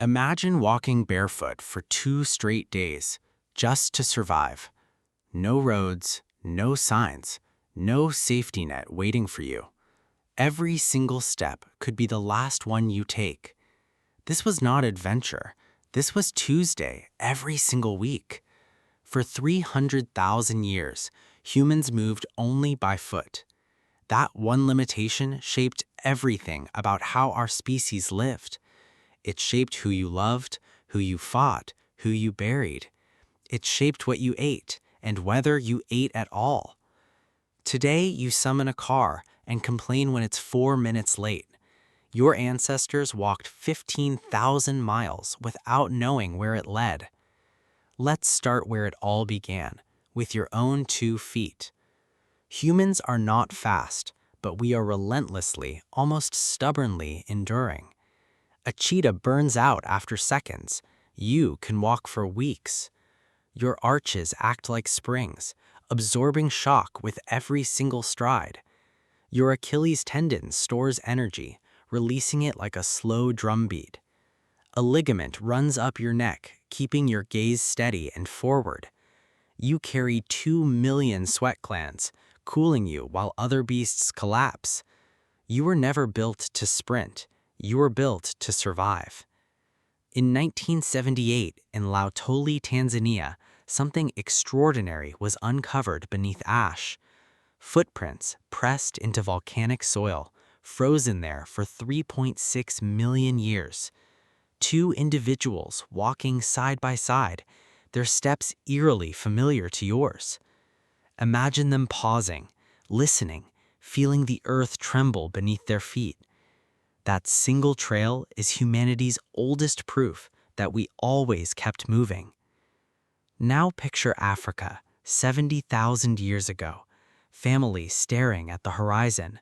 Imagine walking barefoot for 2 straight days, just to survive. No roads, no signs, no safety net waiting for you. Every single step could be the last one you take. This was not adventure. This was Tuesday every single week. For 300,000 years, humans moved only by foot. That one limitation shaped everything about how our species lived. It shaped who you loved, who you fought, who you buried. It shaped what you ate and whether you ate at all. Today, you summon a car and complain when it's 4 minutes late. Your ancestors walked 15,000 miles without knowing where it led. Let's start where it all began, with your own 2 feet. Humans are not fast, but we are relentlessly, almost stubbornly enduring. A cheetah burns out after seconds. You can walk for weeks. Your arches act like springs, absorbing shock with every single stride. Your Achilles tendon stores energy, releasing it like a slow drumbeat. A ligament runs up your neck, keeping your gaze steady and forward. You carry 2 million sweat glands, cooling you while other beasts collapse. You were never built to sprint. You were built to survive. In 1978, in Lautoli, Tanzania, something extraordinary was uncovered beneath ash. Footprints pressed into volcanic soil, frozen there for 3.6 million years. 2 individuals walking side by side, their steps eerily familiar to yours. Imagine them pausing, listening, feeling the earth tremble beneath their feet. That single trail is humanity's oldest proof that we always kept moving. Now picture Africa, 70,000 years ago, families staring at the horizon.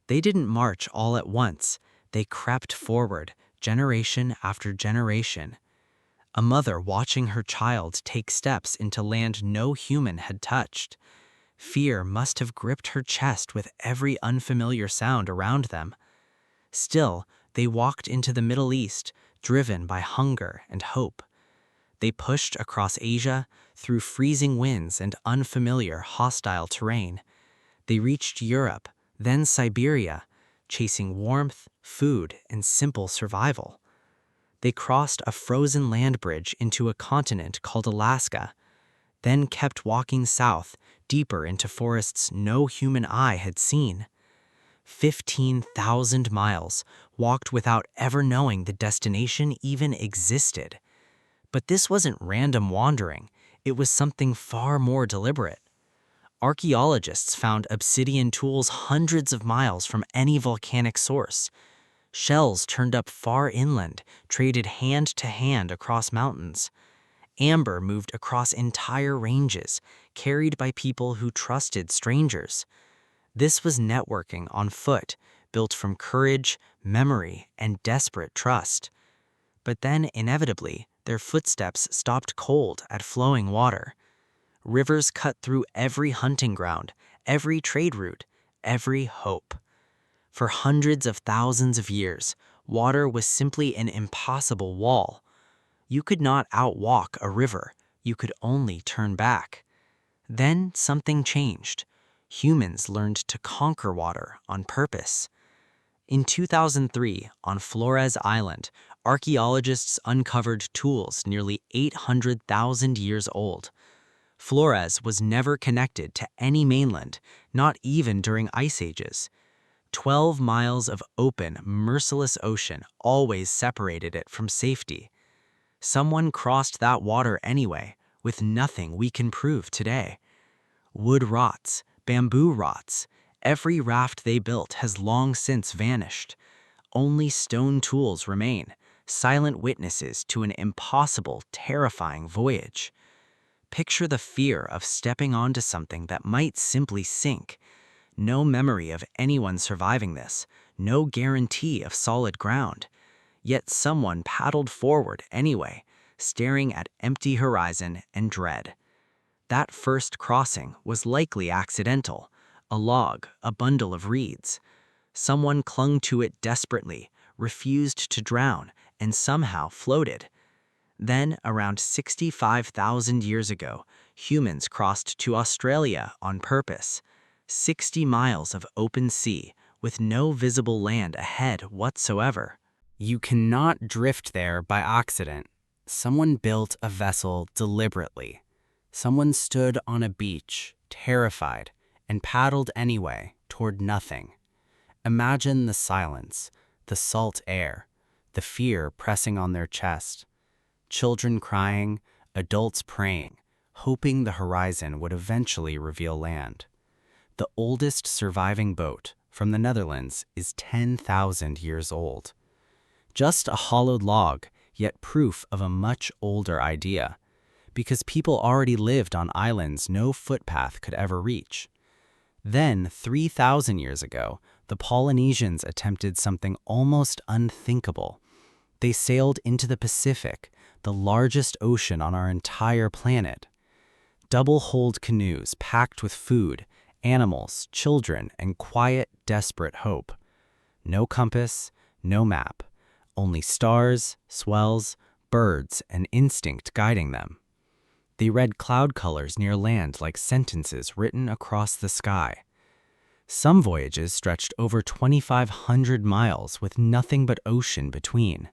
They didn't march all at once, they crept forward, generation after generation. A mother watching her child take steps into land no human had touched. Fear must have gripped her chest with every unfamiliar sound around them. Still, they walked into the Middle East, driven by hunger and hope. They pushed across Asia, through freezing winds and unfamiliar, hostile terrain. They reached Europe, then Siberia, chasing warmth, food, and simple survival. They crossed a frozen land bridge into a continent called Alaska, then kept walking south, deeper into forests no human eye had seen. 15,000 miles, walked without ever knowing the destination even existed. But this wasn't random wandering, it was something far more deliberate. Archaeologists found obsidian tools hundreds of miles from any volcanic source. Shells turned up far inland, traded hand to hand across mountains. Amber moved across entire ranges, carried by people who trusted strangers. This was networking on foot, built from courage, memory, and desperate trust. But then, inevitably, their footsteps stopped cold at flowing water. Rivers cut through every hunting ground, every trade route, every hope. For hundreds of thousands of years, water was simply an impossible wall. You could not outwalk a river, you could only turn back. Then something changed. Humans learned to conquer water on purpose. In 2003, on Flores Island, archaeologists uncovered tools nearly 800,000 years old. Flores was never connected to any mainland, not even during ice ages. 12 miles of open, merciless ocean always separated it from safety. Someone crossed that water anyway, with nothing we can prove today. Wood rots, bamboo rots. Every raft they built has long since vanished. Only stone tools remain, silent witnesses to an impossible, terrifying voyage. Picture the fear of stepping onto something that might simply sink. No memory of anyone surviving this, no guarantee of solid ground. Yet someone paddled forward anyway, staring at empty horizon and dread. That first crossing was likely accidental, a log, a bundle of reeds. Someone clung to it desperately, refused to drown, and somehow floated. Then, around 65,000 years ago, humans crossed to Australia on purpose. 60 miles of open sea with no visible land ahead whatsoever. You cannot drift there by accident. Someone built a vessel deliberately. Someone stood on a beach, terrified, and paddled anyway toward nothing. Imagine the silence, the salt air, the fear pressing on their chest. Children crying, adults praying, hoping the horizon would eventually reveal land. The oldest surviving boat, from the Netherlands, is 10,000 years old. Just a hollowed log, yet proof of a much older idea, because people already lived on islands no footpath could ever reach. Then, 3,000 years ago, the Polynesians attempted something almost unthinkable. They sailed into the Pacific, the largest ocean on our entire planet. Double-hulled canoes packed with food, animals, children, and quiet, desperate hope. No compass, no map, only stars, swells, birds, and instinct guiding them. They read cloud colors near land like sentences written across the sky. Some voyages stretched over 2,500 miles with nothing but ocean between.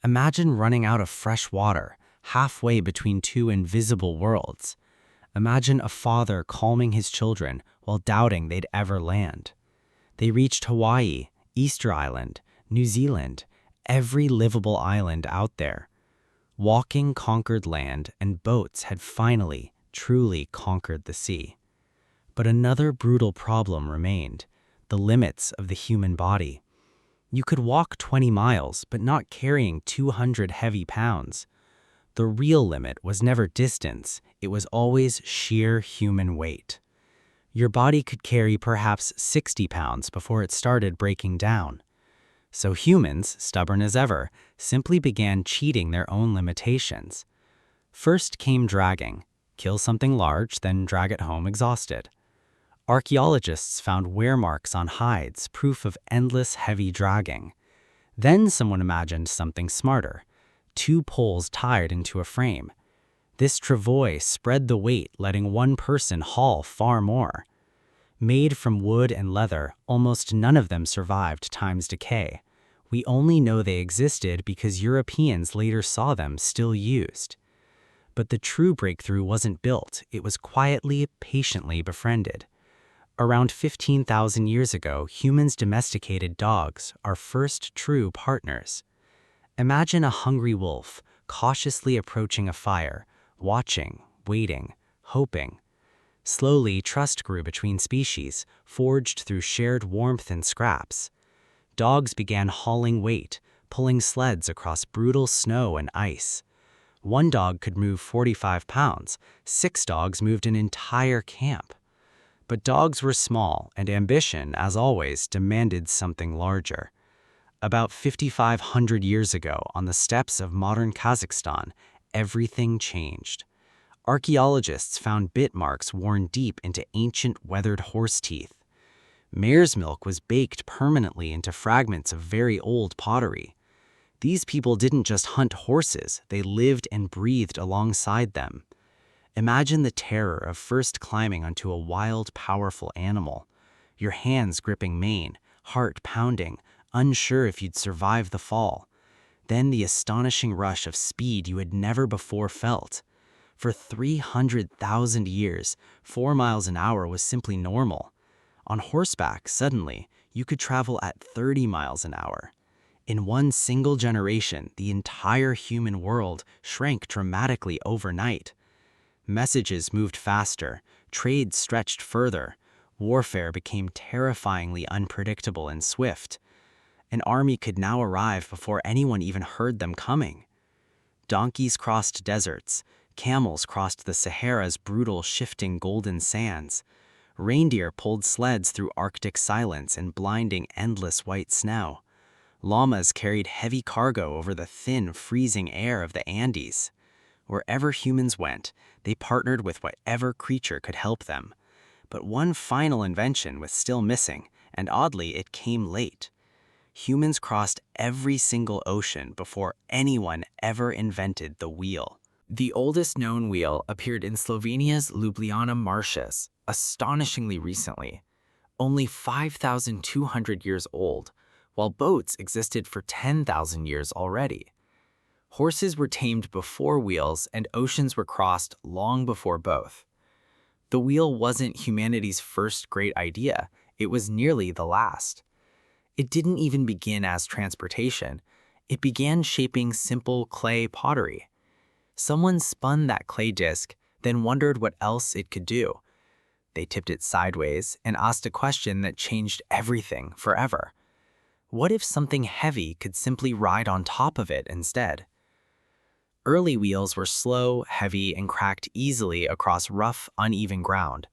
Imagine running out of fresh water, halfway between two invisible worlds. Imagine a father calming his children while doubting they'd ever land. They reached Hawaii, Easter Island, New Zealand, every livable island out there. Walking conquered land, and boats had finally, truly conquered the sea. But another brutal problem remained: the limits of the human body. You could walk 20 miles, but not carrying 200 heavy pounds. The real limit was never distance, it was always sheer human weight. Your body could carry perhaps 60 pounds before it started breaking down. So humans, stubborn as ever, simply began cheating their own limitations. First came dragging. Kill something large, then drag it home exhausted. Archaeologists found wear marks on hides, proof of endless heavy dragging. Then someone imagined something smarter: two poles tied into a frame. This travois spread the weight, letting one person haul far more. Made from wood and leather, almost none of them survived time's decay. We only know they existed because Europeans later saw them still used. But the true breakthrough wasn't built, it was quietly, patiently befriended. Around 15,000 years ago, humans domesticated dogs, our first true partners. Imagine a hungry wolf, cautiously approaching a fire, watching, waiting, hoping. Slowly, trust grew between species, forged through shared warmth and scraps. Dogs began hauling weight, pulling sleds across brutal snow and ice. One dog could move 45 pounds, 6 dogs moved an entire camp. But dogs were small, and ambition, as always, demanded something larger. About 5,500 years ago, on the steppes of modern Kazakhstan, everything changed. Archaeologists found bit marks worn deep into ancient weathered horse teeth. Mare's milk was baked permanently into fragments of very old pottery. These people didn't just hunt horses, they lived and breathed alongside them. Imagine the terror of first climbing onto a wild, powerful animal. Your hands gripping mane, heart pounding, unsure if you'd survive the fall. Then the astonishing rush of speed you had never before felt. For 300,000 years, 4 miles an hour was simply normal. On horseback, suddenly, you could travel at 30 miles an hour. In one single generation, the entire human world shrank dramatically overnight. Messages moved faster, trade stretched further, warfare became terrifyingly unpredictable and swift. An army could now arrive before anyone even heard them coming. Donkeys crossed deserts, camels crossed the Sahara's brutal, shifting golden sands. Reindeer pulled sleds through Arctic silence and blinding, endless white snow. Llamas carried heavy cargo over the thin, freezing air of the Andes. Wherever humans went, they partnered with whatever creature could help them. But one final invention was still missing, and oddly, it came late. Humans crossed every single ocean before anyone ever invented the wheel. The oldest known wheel appeared in Slovenia's Ljubljana marshes, astonishingly recently, only 5,200 years old, while boats existed for 10,000 years already. Horses were tamed before wheels, and oceans were crossed long before both. The wheel wasn't humanity's first great idea, it was nearly the last. It didn't even begin as transportation. It began shaping simple clay pottery. Someone spun that clay disc, then wondered what else it could do. They tipped it sideways and asked a question that changed everything forever. What if something heavy could simply ride on top of it instead? Early wheels were slow, heavy, and cracked easily across rough, uneven ground.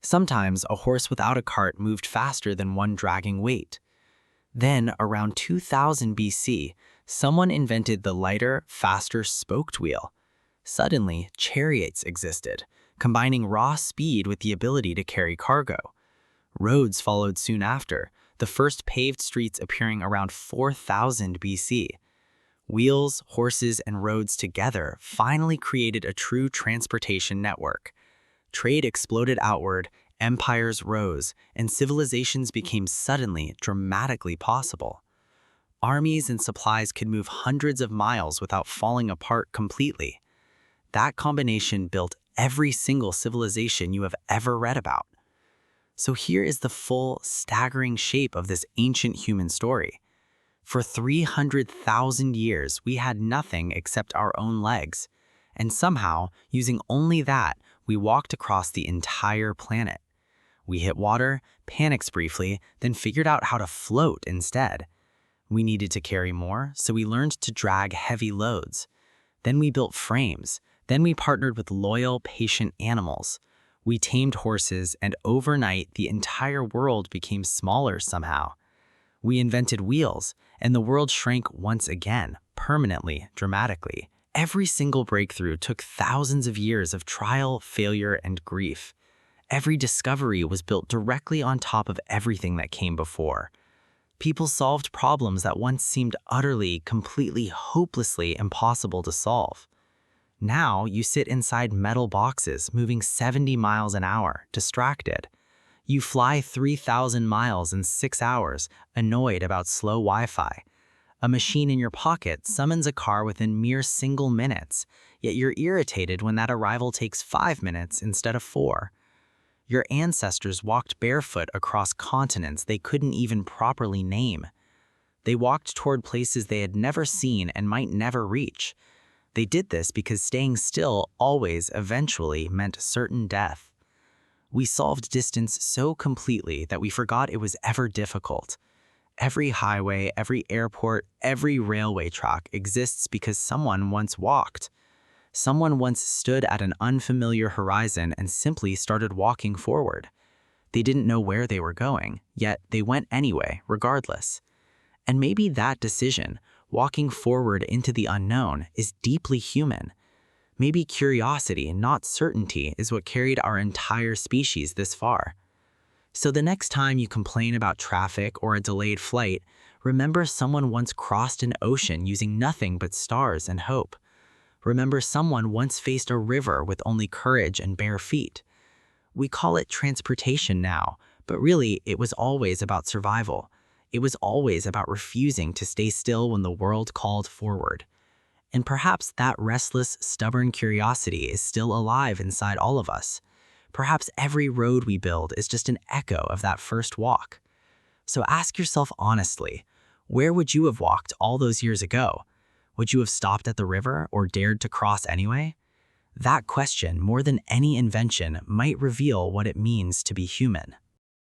Sometimes a horse without a cart moved faster than one dragging weight. Then, around 2000 BC, someone invented the lighter, faster spoked wheel. Suddenly, chariots existed, combining raw speed with the ability to carry cargo. Roads followed soon after, the first paved streets appearing around 4000 BC. Wheels, horses, and roads together finally created a true transportation network. Trade exploded outward, empires rose, and civilizations became suddenly dramatically possible. Armies and supplies could move hundreds of miles without falling apart completely. That combination built every single civilization you have ever read about. So here is the full, staggering shape of this ancient human story. For 300,000 years, we had nothing except our own legs. And somehow, using only that, we walked across the entire planet. We hit water, panicked briefly, then figured out how to float instead. We needed to carry more, so we learned to drag heavy loads. Then we built frames. Then we partnered with loyal, patient animals. We tamed horses, and overnight, the entire world became smaller somehow. We invented wheels, and the world shrank once again, permanently, dramatically. Every single breakthrough took thousands of years of trial, failure, and grief. Every discovery was built directly on top of everything that came before. People solved problems that once seemed utterly, completely, hopelessly impossible to solve. Now you sit inside metal boxes moving 70 miles an hour, distracted. You fly 3,000 miles in 6 hours, annoyed about slow Wi-Fi. A machine in your pocket summons a car within mere single minutes, yet you're irritated when that arrival takes 5 minutes instead of 4. Your ancestors walked barefoot across continents they couldn't even properly name. They walked toward places they had never seen and might never reach. They did this because staying still always, eventually, meant certain death. We solved distance so completely that we forgot it was ever difficult. Every highway, every airport, every railway track exists because someone once walked. Someone once stood at an unfamiliar horizon and simply started walking forward. They didn't know where they were going, yet they went anyway, regardless. And maybe that decision, walking forward into the unknown, is deeply human. Maybe curiosity, not certainty, is what carried our entire species this far. So the next time you complain about traffic or a delayed flight, remember someone once crossed an ocean using nothing but stars and hope. Remember someone once faced a river with only courage and bare feet. We call it transportation now, but really it was always about survival. It was always about refusing to stay still when the world called forward. And perhaps that restless, stubborn curiosity is still alive inside all of us. Perhaps every road we build is just an echo of that first walk. So ask yourself honestly, where would you have walked all those years ago? Would you have stopped at the river or dared to cross anyway? That question, more than any invention, might reveal what it means to be human.